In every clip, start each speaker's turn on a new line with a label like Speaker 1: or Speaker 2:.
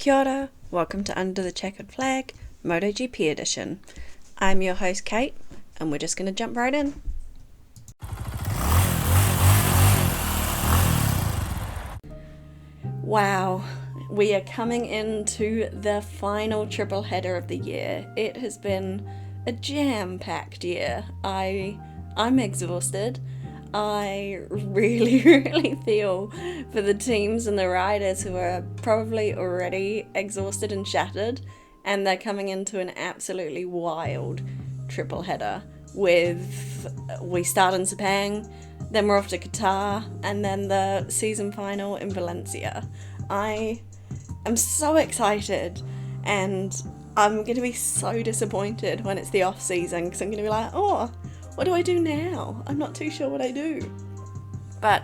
Speaker 1: Kia ora, welcome to Under the Checkered Flag, MotoGP edition. I'm your host Kate, and we're just going to jump right in. Wow, we are coming into the final triple header of the year. It has been a jam-packed year. I'm exhausted. I really feel for the teams and the riders who are probably already exhausted and shattered, and they're coming into an absolutely wild triple header we start in Sepang, then we're off to Qatar, and then the season final in Valencia. I am so excited, and I'm going to be so disappointed when it's the off season, because I'm going to be like, oh, what do I do now? I'm not too sure what I do. But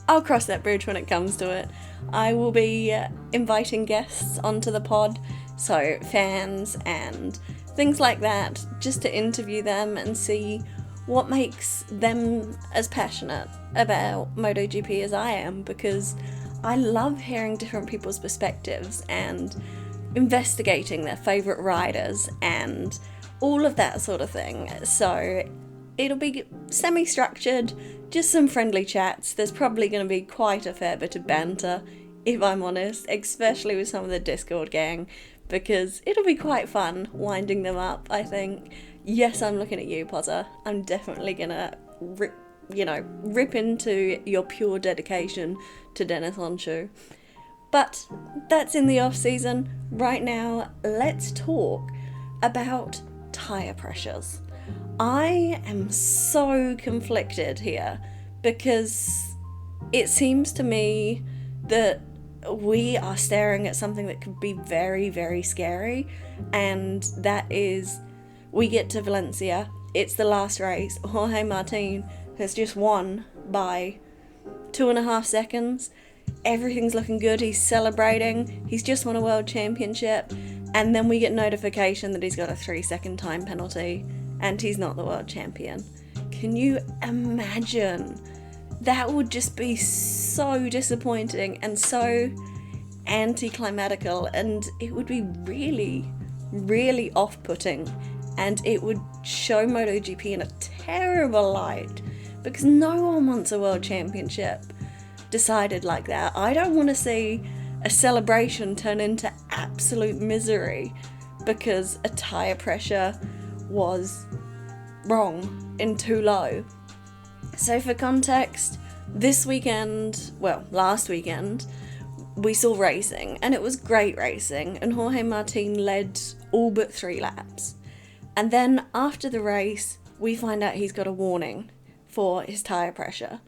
Speaker 1: I'll cross that bridge when it comes to it. I will be inviting guests onto the pod, so fans and things like that, just to interview them and see what makes them as passionate about MotoGP as I am, because I love hearing different people's perspectives and investigating their favourite riders and all of that sort of thing. So it'll be semi-structured, just some friendly chats. There's probably going to be quite a fair bit of banter, if I'm honest, especially with some of the Discord gang, because it'll be quite fun winding them up, I think. Yes, I'm looking at you, Potter. I'm definitely going to rip into your pure dedication to Dennis Honshu. But that's in the off-season. Right now, let's talk about tyre pressures. I am so conflicted here, because it seems to me that we are staring at something that could be very, very scary, and that is, we get to Valencia, it's the last race, Jorge Martin has just won by 2.5 seconds, everything's looking good, he's celebrating, he's just won a world championship, and then we get notification that he's got a 3-second time penalty, and he's not the world champion. Can you imagine? That would just be so disappointing and so anticlimactical, and it would be really, really off-putting, and it would show MotoGP in a terrible light, because no one wants a world championship decided like that. I don't want to see a celebration turn into absolute misery because a tyre pressure was wrong and too low. So for context, last weekend, we saw racing, and it was great racing, and Jorge Martin led all but 3 laps. And then after the race, we find out he's got a warning for his tyre pressure.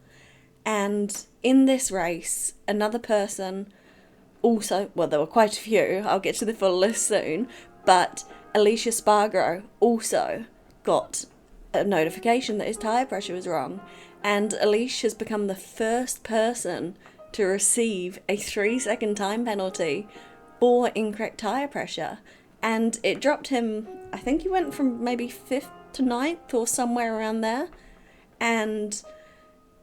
Speaker 1: And in this race, another person also, well, there were quite a few, I'll get to the full list soon, but Alicia Spargo also got a notification that his tyre pressure was wrong, and Alicia has become the first person to receive a 3-second time penalty for incorrect tyre pressure, and it dropped him, I think he went from maybe 5th to 9th or somewhere around there, and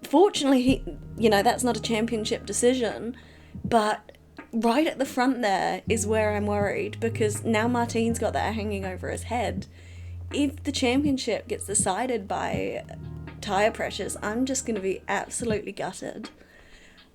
Speaker 1: fortunately that's not a championship decision, but right at the front there is where I'm worried, because now Martin's got that hanging over his head. If the championship gets decided by tyre pressures, I'm just going to be absolutely gutted.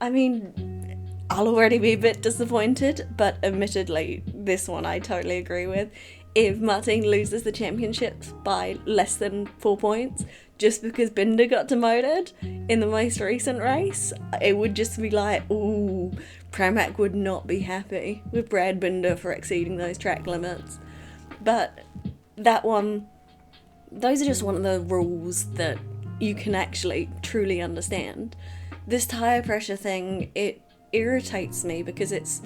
Speaker 1: I mean, I'll already be a bit disappointed, but admittedly, this one I totally agree with. If Martin loses the championship by less than 4 points, just because Binder got demoted in the most recent race, it would just be like, ooh, Pramac would not be happy with Brad Binder for exceeding those track limits. But that one, those are just one of the rules that you can actually truly understand. This tyre pressure thing, it irritates me because it's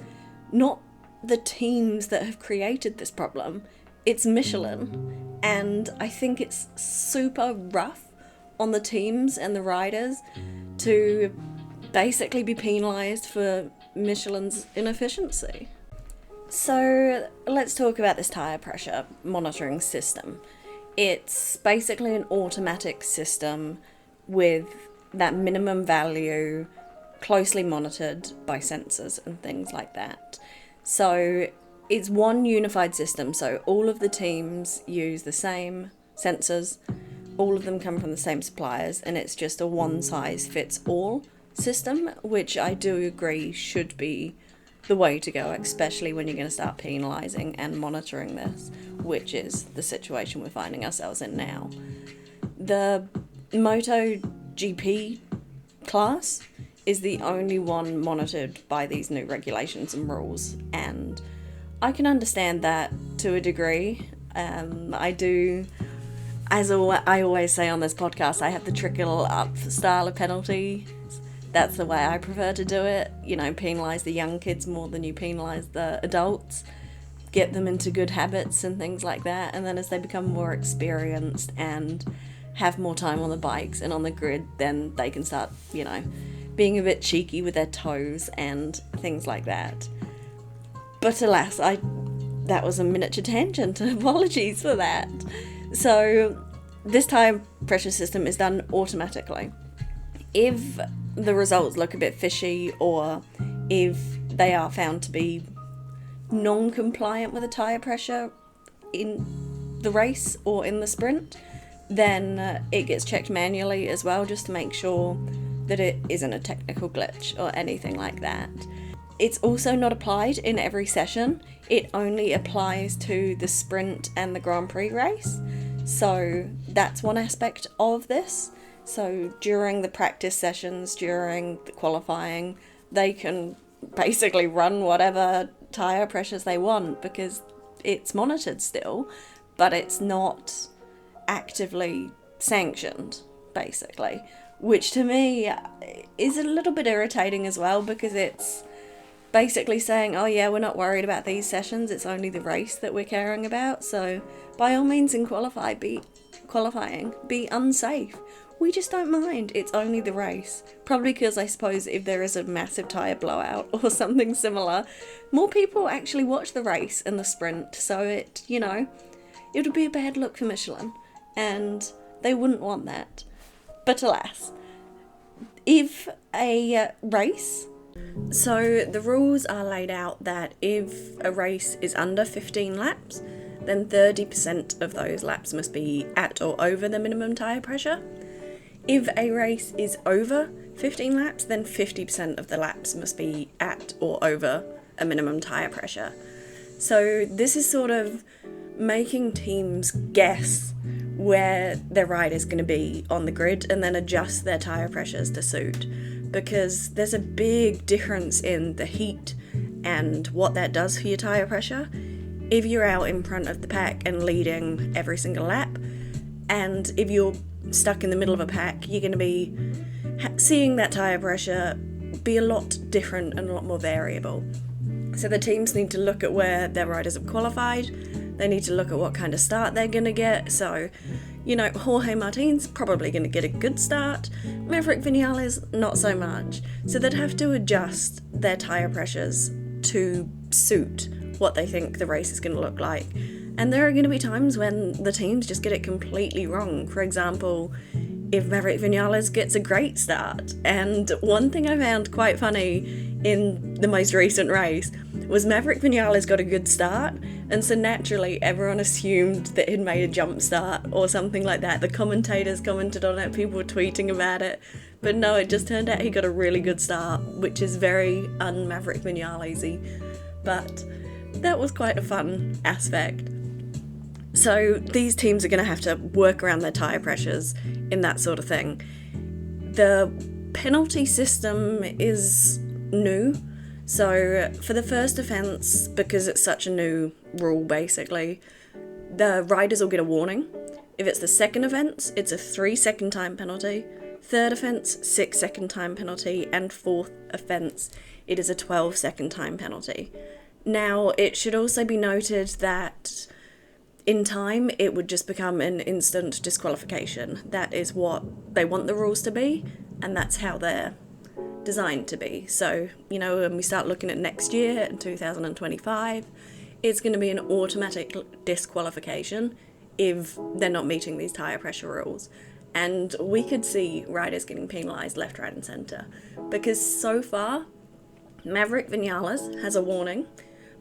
Speaker 1: not the teams that have created this problem, it's Michelin, and I think it's super rough on the teams and the riders to basically be penalised for Michelin's inefficiency. So let's talk about this tyre pressure monitoring system. It's basically an automatic system with that minimum value closely monitored by sensors and things like that. So it's one unified system, so all of the teams use the same sensors, all of them come from the same suppliers, and it's just a one-size-fits-all system, which I do agree should be the way to go, especially when you're going to start penalising and monitoring this, which is the situation we're finding ourselves in now. The MotoGP class is the only one monitored by these new regulations and rules, and I can understand that to a degree. I do, as I always say on this podcast, I have the trickle up style of penalty. That's the way I prefer to do it. You know, penalise the young kids more than you penalise the adults. Get them into good habits and things like that. And then as they become more experienced and have more time on the bikes and on the grid, then they can start, you know, being a bit cheeky with their toes and things like that. But alas, that was a miniature tangent. Apologies for that. So this tyre pressure system is done automatically. If the results look a bit fishy, or if they are found to be non-compliant with the tyre pressure in the race or in the sprint, then it gets checked manually as well, just to make sure that it isn't a technical glitch or anything like that. It's also not applied in every session. It only applies to the sprint and the Grand Prix race. So that's one aspect of this. So during the practice sessions, during the qualifying, they can basically run whatever tyre pressures they want because it's monitored still, but it's not actively sanctioned, basically. Which to me is a little bit irritating as well, because it's basically saying, oh yeah, we're not worried about these sessions, it's only the race that we're caring about, so by all means in qualifying, be unsafe. We just don't mind, it's only the race. Probably because I suppose if there is a massive tyre blowout or something similar, more people actually watch the race and the sprint, so it would be a bad look for Michelin, and they wouldn't want that. But alas, if a race... So the rules are laid out that if a race is under 15 laps, then 30% of those laps must be at or over the minimum tyre pressure. If a race is over 15 laps, then 50% of the laps must be at or over a minimum tyre pressure. So this is sort of making teams guess where their ride is going to be on the grid and then adjust their tyre pressures to suit, because there's a big difference in the heat and what that does for your tyre pressure. If you're out in front of the pack and leading every single lap, and if you're stuck in the middle of a pack, you're going to be seeing that tyre pressure be a lot different and a lot more variable. So the teams need to look at where their riders have qualified. They need to look at what kind of start they're going to get. So, Jorge Martin's probably going to get a good start. Maverick Vinales, not so much. So they'd have to adjust their tyre pressures to suit what they think the race is going to look like. And there are going to be times when the teams just get it completely wrong. For example, if Maverick Vinales gets a great start. And one thing I found quite funny in the most recent race was Maverick Vinales got a good start, and so naturally everyone assumed that he'd made a jump start or something like that. The commentators commented on it, people were tweeting about it, but no, it just turned out he got a really good start, which is very un-Maverick Vinales-y, but that was quite a fun aspect. So these teams are going to have to work around their tyre pressures in that sort of thing. The penalty system is new. So for the first offence, because it's such a new rule basically, the riders will get a warning. If it's the second offence, it's a 3-second time penalty. Third offence, 6-second time penalty. And fourth offence, it is a 12-second time penalty. Now, it should also be noted that in time, it would just become an instant disqualification. That is what they want the rules to be, and that's how they're designed to be. So, when we start looking at next year, in 2025, it's going to be an automatic disqualification if they're not meeting these tyre pressure rules. And we could see riders getting penalised left, right and centre. Because so far, Maverick Vinales has a warning,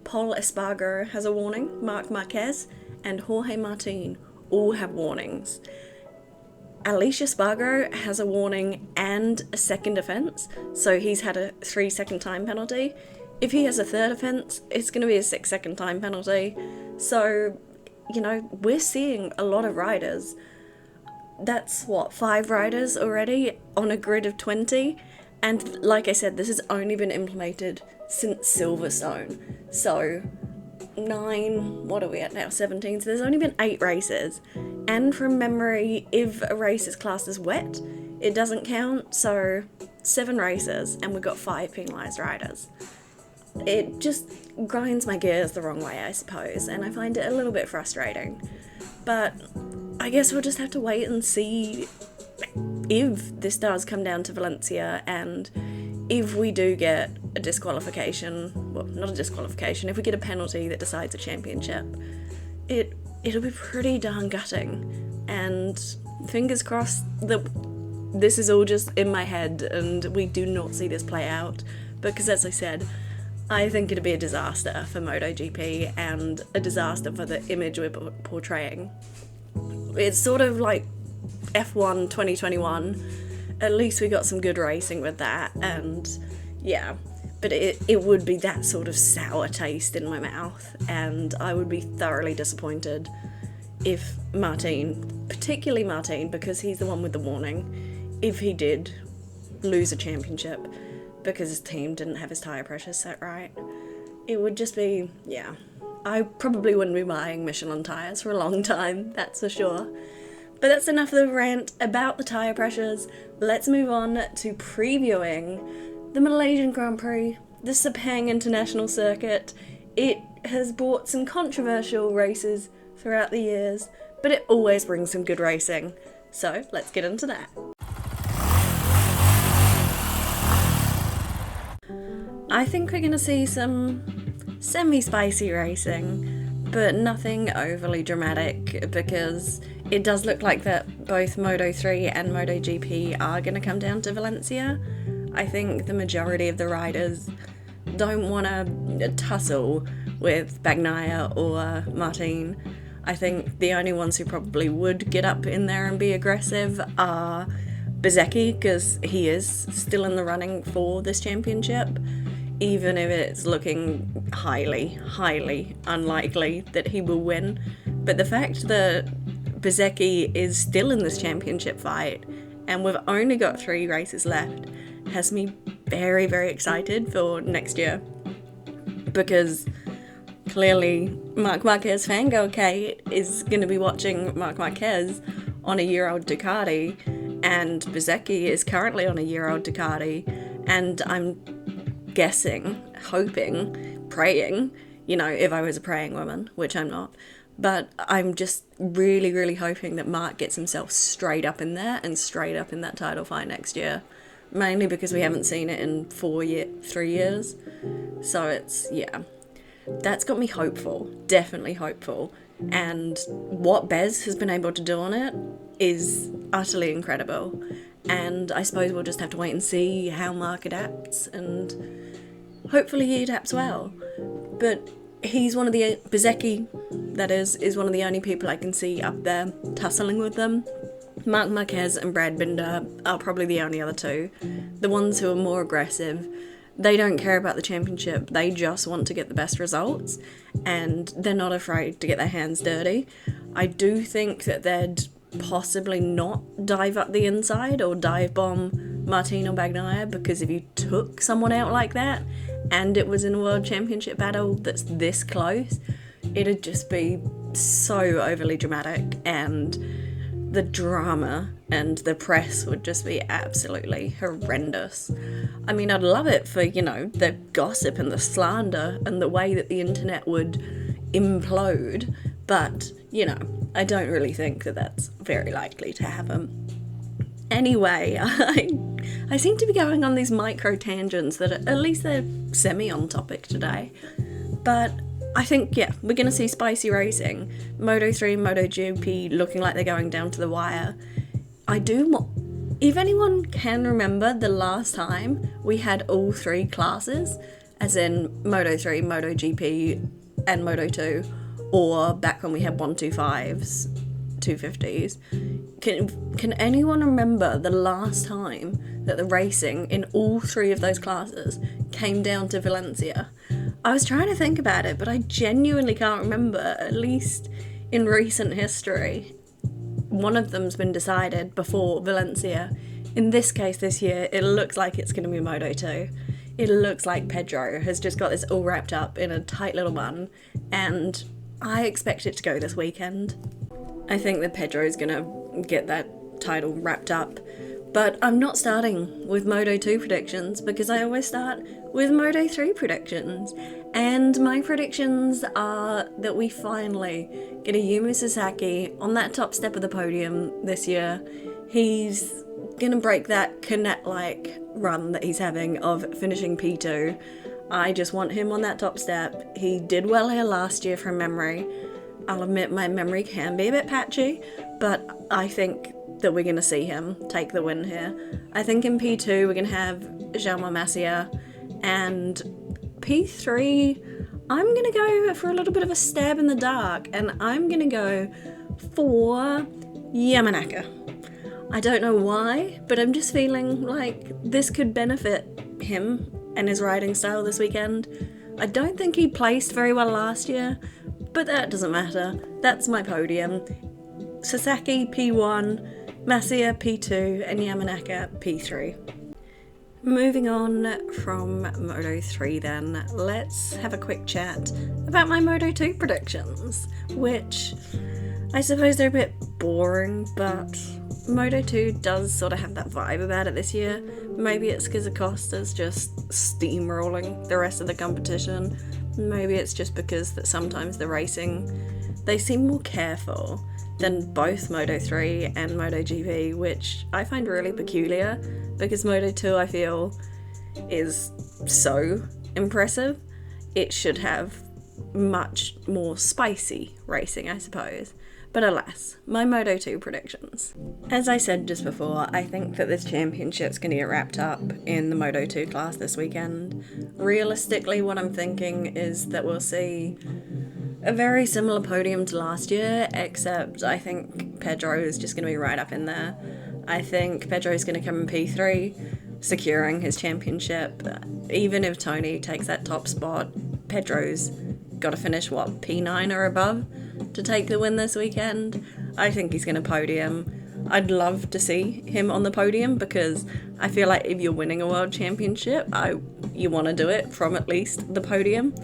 Speaker 1: Paul Espargaro has a warning, Marc Marquez and Jorge Martin all have warnings. Aleix Espargaro has a warning and a second offence, so he's had a 3-second time penalty. If he has a third offence, it's going to be a 6-second time penalty. So, we're seeing a lot of riders. That's 5 riders already on a grid of 20. And like I said, this has only been implemented since Silverstone. So 9, what are we at now? 17. So there's only been 8 races. And from memory, if a race is classed as wet, it doesn't count. So 7 races and we've got 5 penalised riders. It just grinds my gears the wrong way, I suppose, and I find it a little bit frustrating. But I guess we'll just have to wait and see if this does come down to Valencia, and if we do get a disqualification, well, not a disqualification, if we get a penalty that decides a championship, it'll be pretty darn gutting. And fingers crossed that this is all just in my head and we do not see this play out, because as I said, I think it'd be a disaster for MotoGP and a disaster for the image we're portraying. It's sort of like F1 2021. At least we got some good racing with that, and yeah, but it would be that sort of sour taste in my mouth, and I would be thoroughly disappointed if Martin, particularly Martin, because he's the one with the warning, if he did lose a championship because his team didn't have his tyre pressure set right. It would just be, yeah. I probably wouldn't be buying Michelin tyres for a long time, that's for sure. But that's enough of the rant about the tyre pressures. Let's move on to previewing the Malaysian Grand Prix, the Sepang International Circuit. It has brought some controversial races throughout the years, but it always brings some good racing. So let's get into that. I think we're going to see some semi-spicy racing, but nothing overly dramatic, because it does look like that both Moto3 and MotoGP are going to come down to Valencia. I think the majority of the riders don't want to tussle with Bagnaia or Martin. I think the only ones who probably would get up in there and be aggressive are Bezzecchi, because he is still in the running for this championship, even if it's looking highly, highly unlikely that he will win. But the fact that Bezzecchi is still in this championship fight, and we've only got 3 races left, has me very, very excited for next year. Because clearly Marc Marquez fangirl Kate is going to be watching Marc Marquez on a year-old Ducati, and Bezzecchi is currently on a year-old Ducati, and I'm guessing, hoping, praying, if I was a praying woman, which I'm not, but I'm just really, really hoping that Marc gets himself straight up in there and straight up in that title fight next year, mainly because we haven't seen it in 3 years, so it's, yeah, that's got me hopeful, definitely hopeful, and what Bez has been able to do on it is utterly incredible. And I suppose we'll just have to wait and see how Marc adapts, and hopefully he adapts well. But he's one of the, Bezzecchi, that is one of the only people I can see up there tussling with them. Marc Marquez and Brad Binder are probably the only other two. The ones who are more aggressive. They don't care about the championship, they just want to get the best results, and they're not afraid to get their hands dirty. I do think that they'd possibly not dive up the inside or dive bomb Martin or Bagnaia, because if you took someone out like that and it was in a world championship battle that's this close, it'd just be so overly dramatic, and the drama and the press would just be absolutely horrendous. I mean, I'd love it for, the gossip and the slander and the way that the internet would implode, but, I don't really think that that's very likely to happen. Anyway, I seem to be going on these micro tangents that at least they're semi on topic today. But I think, yeah, we're going to see spicy racing. Moto3 and MotoGP looking like they're going down to the wire. If anyone can remember the last time we had all 3 classes as in Moto3, MotoGP, and Moto2, or back when we had 125s, 250s. Can anyone remember the last time that the racing in all three of those classes came down to Valencia? I was trying to think about it, but I genuinely can't remember, at least in recent history. One of them's been decided before Valencia. In this case this year, it looks like it's going to be Moto2. It looks like Pedro has just got this all wrapped up in a tight little bun, and I expect it to go this weekend. I think that Pedro's going to get that title wrapped up, but I'm not starting with Moto2 predictions because I always start with Moto3 predictions. And my predictions are that we finally get a Yuma Sasaki on that top step of the podium this year. He's gonna break that Canet-like run that he's having of finishing P2. I just want him on that top step. He did well here last year from memory. I'll admit my memory can be a bit patchy, but I think that we're going to see him take the win here. I think in P2 we're going to have Jaume Masia, and P3 I'm going to go for a little bit of a stab in the dark, and I'm going to go for Yamanaka. I don't know why, but I'm just feeling like this could benefit him and his riding style this weekend. I don't think he placed very well last year, but that doesn't matter. That's my podium. Sasaki P1, Masia P2, and Yamanaka P3. Moving on from Moto3 then, let's have a quick chat about my Moto2 predictions, which I suppose they're a bit boring, but Moto2 does sort of have that vibe about it this year. Maybe it's because Acosta's just steamrolling the rest of the competition. Maybe it's just because that sometimes the racing, they seem more careful than both Moto3 and MotoGP, which I find really peculiar because Moto2 I feel is so impressive. It should have much more spicy racing, I suppose. But alas, my Moto2 predictions. As I said just before, I think that this championship's going to get wrapped up in the Moto2 class this weekend. Realistically, what I'm thinking is that we'll see a very similar podium to last year, except I think Pedro is just going to be right up in there. I think Pedro's going to come in P3, securing his championship. Even if Tony takes that top spot, Pedro's got to finish, P9 or above to take the win this weekend. I think he's going to podium. I'd love to see him on the podium because I feel like if you're winning a world championship, you want to do it from at least the podium.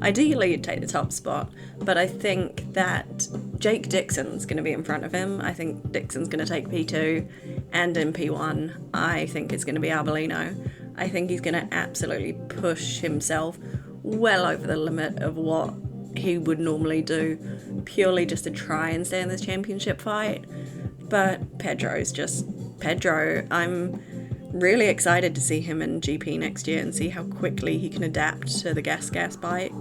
Speaker 1: Ideally, you'd take the top spot, but I think that Jake Dixon's going to be in front of him. I think Dixon's going to take P2, and in P1, I think it's going to be Arbolino. I think he's going to absolutely push himself well over the limit of what he would normally do, purely just to try and stay in this championship fight. But Pedro's just Pedro. I'm really excited to see him in GP next year and see how quickly he can adapt to the gas bike,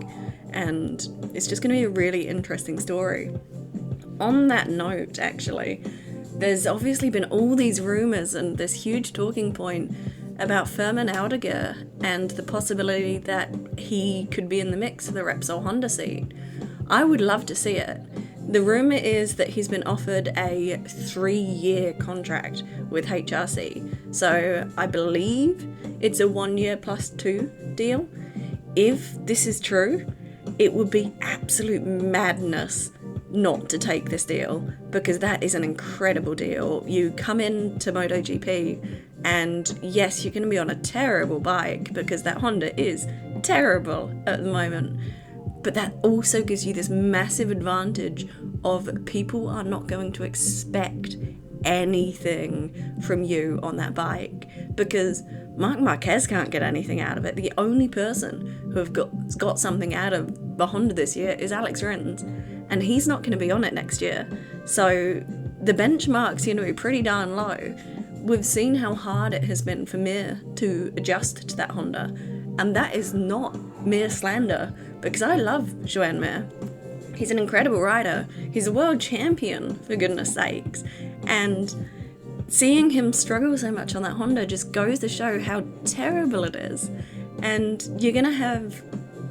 Speaker 1: and it's just going to be a really interesting story. On that note, actually, there's obviously been all these rumours and this huge talking point about Firmin Aldiger and the possibility that he could be in the mix for the Repsol Honda seat. I would love to see it. The rumour is that he's been offered a 3-year contract with HRC, so I believe it's a 1 year plus 2 deal. If this is true, it would be absolute madness not to take this deal, because that is an incredible deal. You come into MotoGP and yes, you're going to be on a terrible bike because that Honda is terrible at the moment, but that also gives you this massive advantage of people are not going to expect anything from you on that bike, because Marc Marquez can't get anything out of it. The only person who have got something out of the Honda this year is Alex Rins, and he's not going to be on it next year. So the benchmark's going to be pretty darn low. We've seen how hard it has been for Mir to adjust to that Honda, and that is not mere slander, because I love Joan Mir. He's an incredible rider. He's a world champion, for goodness sakes. And seeing him struggle so much on that Honda just goes to show how terrible it is. And you're going to have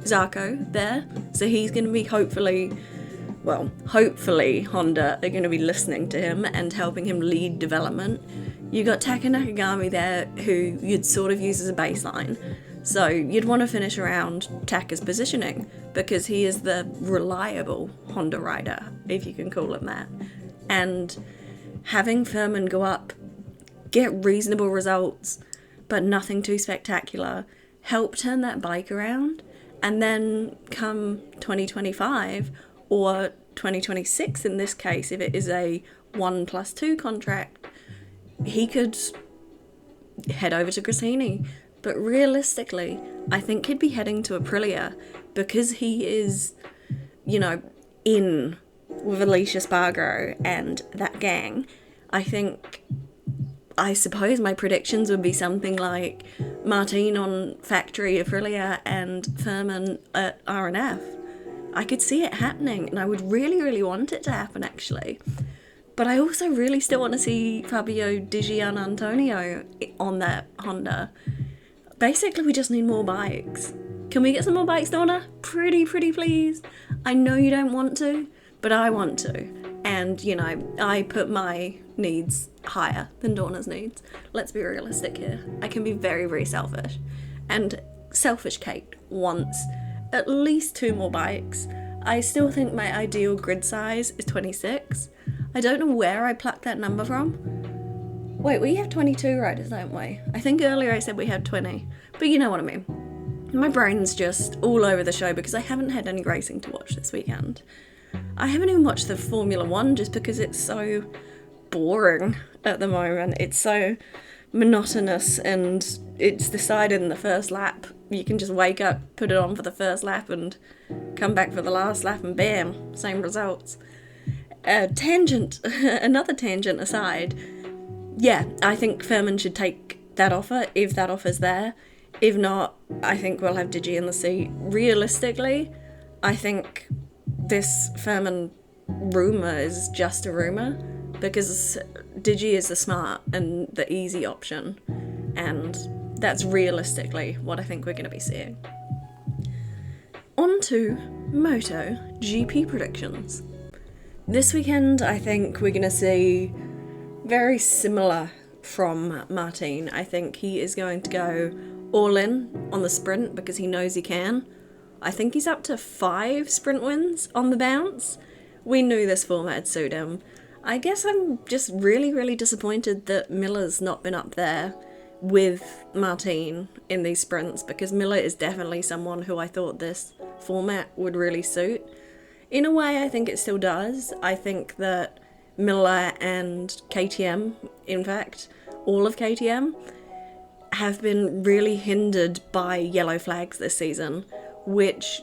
Speaker 1: Zarco there, so he's going to be hopefully Honda are going to be listening to him and helping him lead development. You got Taka Nakagami there, who you'd sort of use as a baseline. So you'd want to finish around Taka's positioning, because he is the reliable Honda rider, if you can call him that. And having Furman go up, get reasonable results, but nothing too spectacular, help turn that bike around, and then come 2025, or 2026 in this case, if it is a 1+2 contract, he could head over to Gresini. But realistically, I think he'd be heading to Aprilia, because he is, in with Alicia Spargo and that gang. I suppose my predictions would be something like Martin on factory Aprilia and Furman at R&F. I could see it happening, and I would really, really want it to happen, actually. But I also really still want to see Fabio Di Gianantonio on that Honda. Basically, we just need more bikes. Can we get some more bikes, Donna? Pretty please. I know you don't want to, but I want to. And, I put my needs higher than Dorna's needs. Let's be realistic here. I can be very, very selfish. And selfish Kate wants at least 2 more bikes. I still think my ideal grid size is 26. I don't know where I plucked that number from. Wait, we have 22 riders, don't we? I think earlier I said we had 20, but you know what I mean. My brain's just all over the show because I haven't had any racing to watch this weekend. I haven't even watched the Formula 1 just because it's so boring at the moment. It's so monotonous, and it's decided in the first lap. You can just wake up, put it on for the first lap, and come back for the last lap, and bam, same results. Another tangent aside, yeah, I think Furman should take that offer, if that offer's there. If not, I think we'll have Digi in the seat. Realistically, I think this Furman rumour is just a rumour, because Digi is the smart and the easy option, and that's realistically what I think we're going to be seeing. On to MotoGP predictions. This weekend, I think we're going to see very similar from Martin. I think he is going to go all in on the sprint because he knows he can. I think he's up to 5 sprint wins on the bounce. We knew this format would suit him. I guess I'm just really, really disappointed that Miller's not been up there with Martin in these sprints, because Miller is definitely someone who I thought this format would really suit. In a way, I think it still does. I think that Miller and KTM, in fact, all of KTM, have been really hindered by yellow flags this season, which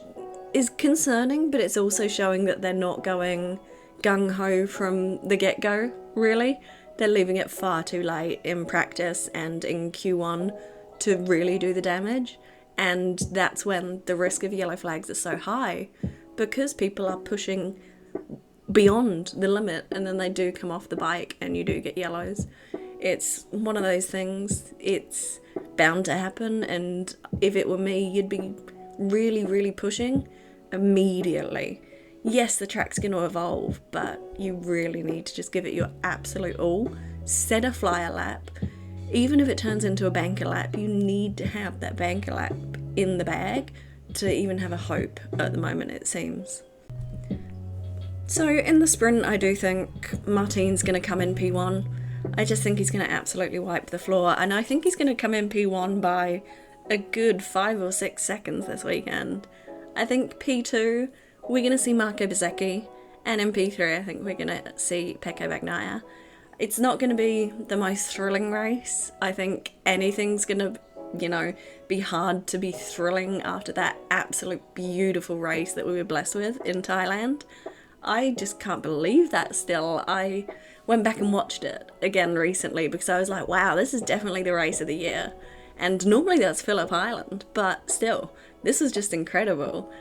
Speaker 1: is concerning, but it's also showing that they're not going gung-ho from the get-go, really. They're leaving it far too late in practice and in Q1 to really do the damage, and that's when the risk of yellow flags is so high, because people are pushing beyond the limit, and then they do come off the bike and you do get yellows. It's one of those things, it's bound to happen, and if it were me, you'd be really, really pushing immediately. Yes, the track's going to evolve, but you really need to just give it your absolute all. Set a flyer lap. Even if it turns into a banker lap, you need to have that banker lap in the bag to even have a hope at the moment, it seems. So in the sprint, I do think Martin's going to come in P1. I just think he's going to absolutely wipe the floor, and I think he's going to come in P1 by a good 5 or 6 seconds this weekend. I think P2, we're going to see Marco Bezzecchi, and in P3 I think we're going to see Pecco Bagnaia. It's not going to be the most thrilling race. I think anything's going to, be hard to be thrilling after that absolute beautiful race that we were blessed with in Thailand. I just can't believe that still. I went back and watched it again recently because I was like, wow, this is definitely the race of the year. And normally that's Phillip Island, but still, this is just incredible.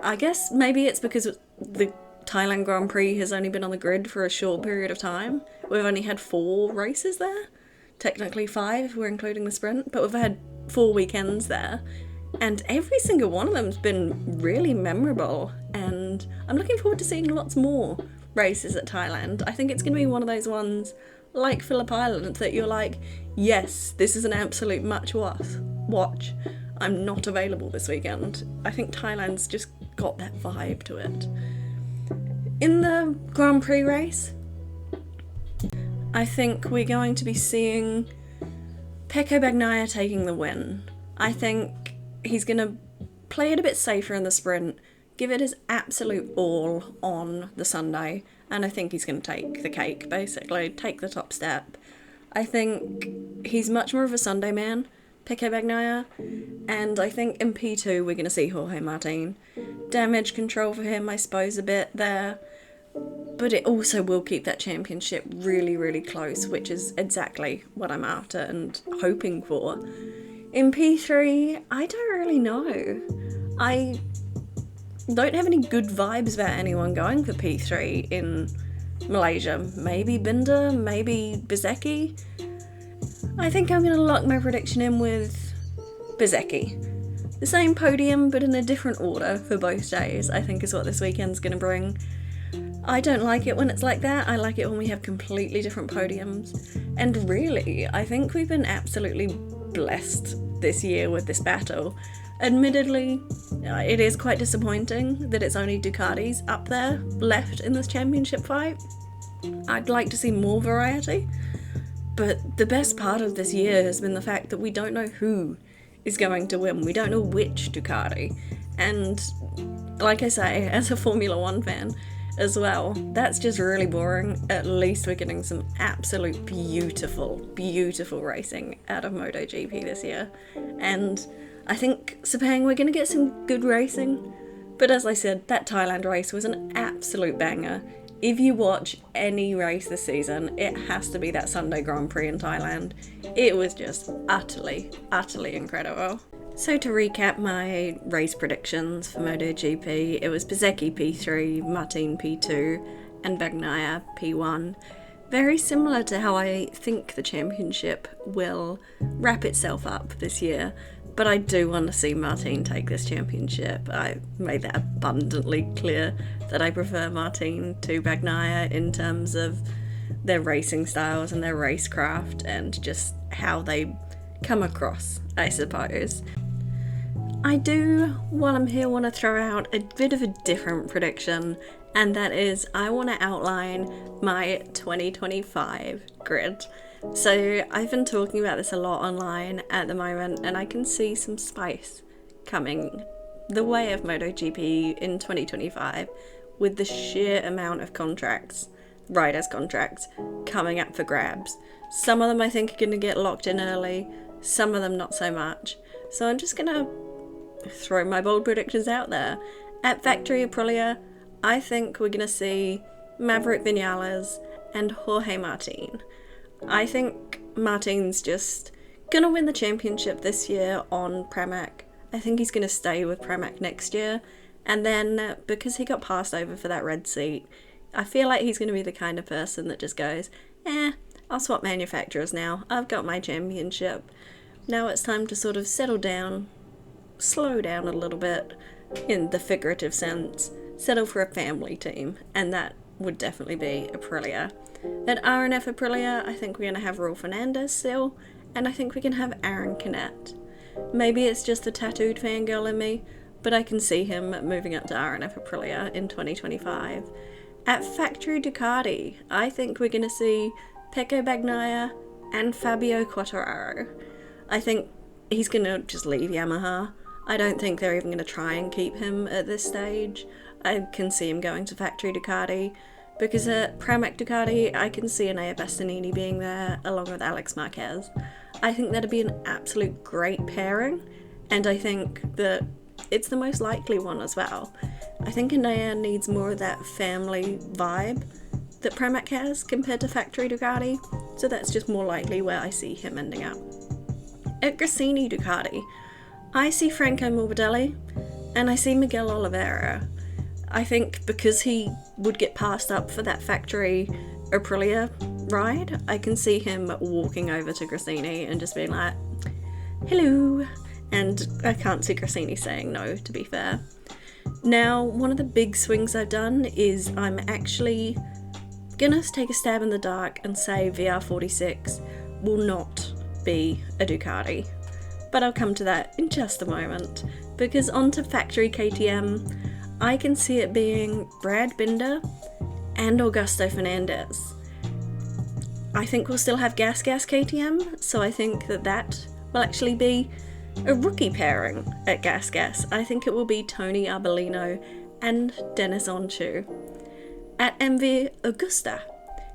Speaker 1: I guess maybe it's because the Thailand Grand Prix has only been on the grid for a short period of time. We've only had 4 races there. Technically 5 if we're including the sprint, but we've had 4 weekends there, and every single one of them's been really memorable, and I'm looking forward to seeing lots more races at Thailand. I think it's going to be one of those ones like Phillip Island that you're like, yes, this is an absolute watch. I'm not available this weekend. I think Thailand's just got that vibe to it. In the Grand Prix race, I think we're going to be seeing Pecco Bagnaia taking the win. I think he's going to play it a bit safer in the sprint, give it his absolute all on the Sunday, and I think he's going to take the cake, basically, take the top step. I think he's much more of a Sunday man, Pecco Bagnaia, and I think in P2 we're going to see Jorge Martin. Damage control for him, I suppose, a bit there, but it also will keep that championship really, really close, which is exactly what I'm after and hoping for. In P3, I don't really know. I don't have any good vibes about anyone going for P3 in Malaysia. Maybe Binder, maybe Bezzecchi. I think I'm going to lock my prediction in with Bezzecchi. The same podium, but in a different order for both days, I think is what this weekend's going to bring. I don't like it when it's like that. I like it when we have completely different podiums. And really, I think we've been absolutely blessed this year with this battle. Admittedly, it is quite disappointing that it's only Ducatis up there left in this championship fight. I'd like to see more variety, but the best part of this year has been the fact that we don't know who is going to win. We don't know which Ducati. And like I say, as a Formula One fan as well, that's just really boring. At least we're getting some absolute beautiful, beautiful racing out of MotoGP this year. And I think Sepang, we're going to get some good racing. But as I said, that Thailand race was an absolute banger. If you watch any race this season, it has to be that Sunday Grand Prix in Thailand. It was just utterly, utterly incredible. So to recap my race predictions for MotoGP, it was Bezzecchi P3, Martin P2, and Bagnaia P1. Very similar to how I think the championship will wrap itself up this year, but I do want to see Martin take this championship. I made that abundantly clear that I prefer Martin to Bagnaia in terms of their racing styles and their racecraft and just how they come across, I suppose. I do, while I'm here, want to throw out a bit of a different prediction, and that is I want to outline my 2025 grid. So I've been talking about this a lot online at the moment, and I can see some spice coming the way of MotoGP in 2025 with the sheer amount of riders' contracts, coming up for grabs. Some of them I think are going to get locked in early, some of them not so much. So I'm just going to throw my bold predictions out there. At Factory Aprilia, I think we're going to see Maverick Vinales and Jorge Martin. I think Martin's just going to win the championship this year on Pramac. I think he's going to stay with Pramac next year. And then, because he got passed over for that red seat, I feel like he's going to be the kind of person that just goes, I'll swap manufacturers now. I've got my championship. Now it's time to sort of settle down, slow down a little bit, in the figurative sense, settle for a family team, and that would definitely be Aprilia. At RNF Aprilia, I think we're going to have Raul Fernandez still, and I think we can have Aaron Canet. Maybe it's just the tattooed fangirl in me, but I can see him moving up to RNF Aprilia in 2025. At Factory Ducati, I think we're going to see Pecco Bagnaia and Fabio Quartararo. I think he's going to just leave Yamaha. I don't think they're even going to try and keep him at this stage. I can see him going to Factory Ducati, because at Pramac Ducati, I can see Enea Bastianini being there along with Alex Marquez. I think that'd be an absolute great pairing, and I think that it's the most likely one as well. I think Enea needs more of that family vibe that Pramac has compared to Factory Ducati, so that's just more likely where I see him ending up. At Gresini Ducati, I see Franco Morbidelli and I see Miguel Oliveira. I think because he would get passed up for that Factory Aprilia ride, I can see him walking over to Gresini and just being like, hello. And I can't see Grassini saying no, to be fair. Now, one of the big swings I've done is I'm actually gonna take a stab in the dark and say VR46 will not be a Ducati. But I'll come to that in just a moment, because onto factory KTM, I can see it being Brad Binder and Augusto Fernandez. I think we'll still have Gas KTM, so I think that will actually be a rookie pairing at Gas. I think it will be Tony Arbolino and Dennis Onchu. At MV Agusta,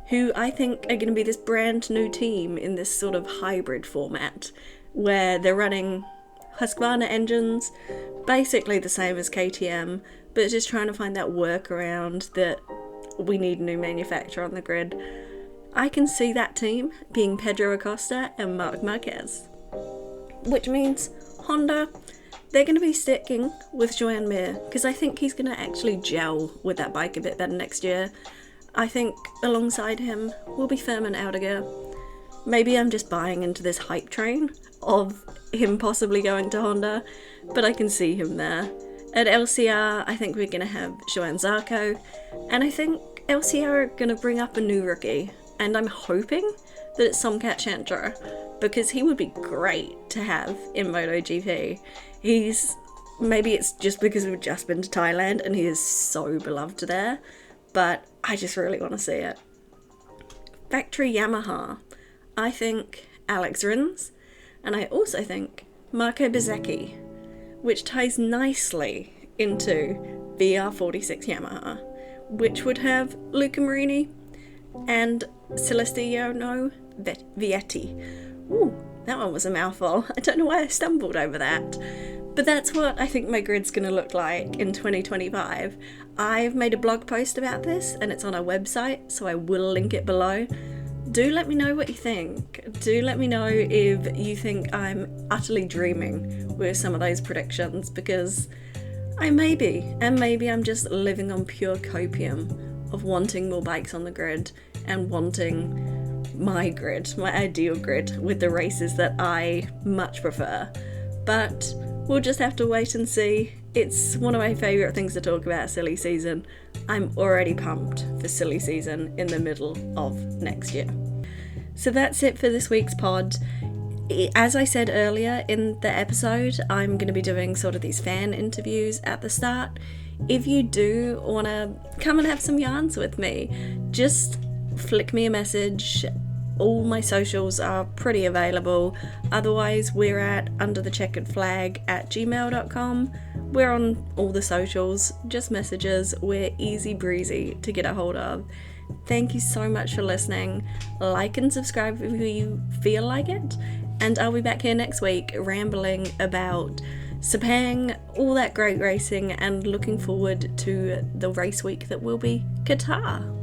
Speaker 1: who I think are going to be this brand new team in this sort of hybrid format, where they're running Husqvarna engines, basically the same as KTM, but just trying to find that workaround that we need a new manufacturer on the grid. I can see that team being Pedro Acosta and Marc Marquez. Which means Honda, they're going to be sticking with Joan Mir, because I think he's going to actually gel with that bike a bit better next year. I think alongside him will be Furman Aldiger. Maybe I'm just buying into this hype train of him possibly going to Honda, but I can see him there. At LCR, I think we're going to have Joan Zarco, and I think LCR are going to bring up a new rookie, and I'm hoping that it's Somcat Chantra, because he would be great to have in MotoGP. Maybe it's just because we've just been to Thailand and he is so beloved there, but I just really want to see it. Factory Yamaha, I think Alex Rins, and I also think Marco Bezzecchi, which ties nicely into VR46 Yamaha, which would have Luca Marini and Celestino Vietti. Ooh, that one was a mouthful. I don't know why I stumbled over that. But that's what I think my grid's going to look like in 2025. I've made a blog post about this and it's on our website, so I will link it below. Do let me know what you think. Do let me know if you think I'm utterly dreaming with some of those predictions, because I may be, and maybe I'm just living on pure copium of wanting more bikes on the grid and wanting my grid, my ideal grid, with the races that I much prefer. But we'll just have to wait and see. It's one of my favourite things to talk about, silly season. I'm already pumped for silly season in the middle of next year. So that's it for this week's pod. As I said earlier in the episode, I'm going to be doing sort of these fan interviews at the start. If you do want to come and have some yarns with me, just flick me a message. All my socials are pretty available. Otherwise, we're at underthecheckeredflag@gmail.com. We're on all the socials, just messages. We're easy breezy to get a hold of. Thank you so much for listening. Like and subscribe if you feel like it. And I'll be back here next week rambling about Sepang, all that great racing, and looking forward to the race week that will be Qatar.